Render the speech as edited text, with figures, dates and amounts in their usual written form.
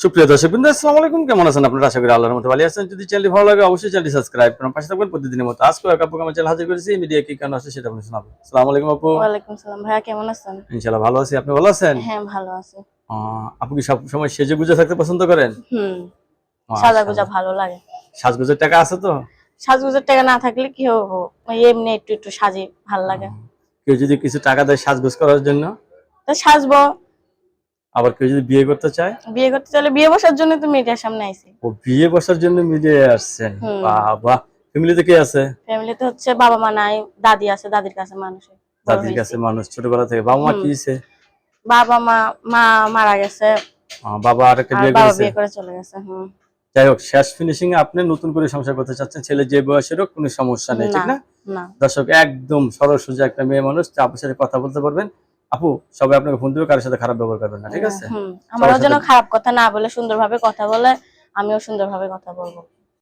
সুপ্রিয় দর্শকবৃন্দ, আসসালামু আলাইকুম। কেমন আছেন আপনারা? আশা করি আল্লাহর মতো ভালো আছেন। যদি চ্যানেলটি ভালো লাগে অবশ্যই চ্যানেলটি সাবস্ক্রাইব করুন, পাশে থাকবেন প্রতিদিনের মতো। আজকে আপু আমার চ্যানেল হাজির করেছি, মিডিয়া কি কারণ আছে সেটা আপনি শোনাবো। আসসালামু আলাইকুম আপু। ওয়ালাইকুম সালাম। ভাইয়া কেমন আছেন? ইনশাআল্লাহ ভালো আছি, আপনি ভালো আছেন? হ্যাঁ, ভালো আছি। আপু কি সব সময় সেজে গুজে থাকতে পছন্দ করেন? হুম, সাজাগোজা মাশাআল্লাহ। ভালো লাগে। সাজগোজের টাকা আছে তো? সাজগোজের টাকা না থাকলে কি হবো? ওই এমনি একটু একটু সাজি, ভাল লাগে। কেউ যদি কিছু টাকা দেয় সাজগোজ করার জন্য, তো সাজবো। আবার কেউ যদি বিয়ে করতে চায়, বিয়ে করতে চাইলে বিয়ে বসার জন্য তো মিডিয়ার সামনে আইছি। ও বিয়ে বসার জন্য মিলে আসছেন। হুম, বাহ! ফ্যামিলিতে কে আছে? ফ্যামিলিতে হচ্ছে বাবা মা নাই, দাদি আছে, দাদির কাছে মানুষ বড় দাদির হয়েছি। কাছে মানুষ ছোটবেলা থেকে। বাবা মা হুম, কি হইছে? বাবা মা, মা মারা গেছে বাবা আরেকটা আর বিয়ে বাবা করেছে। বিয়ে করে চলে গেছে। হুম, যাই হোক, শেষ ফিনিশিং এ আপনি নতুন করে সংসার করতে চাচ্ছেন, ছেলে যে বয়সের হোক কোনো সমস্যা নেই, না ঠিক না? না দর্শক, একদম সরল সোজা একটা মেয়ে মানুষ, আপনার সাথে কথা বলতে পারবেন। আপু, সবাই আপনাকে ফোন দিবে, কারোর সাথে খারাপ ব্যবহার করবেন না, ঠিক আছে? হুম, সবার আমারও সাথে যেন খারাপ কথা না বলে সুন্দরভাবে কথা বলে, আমিও সুন্দরভাবে কথা বলবো।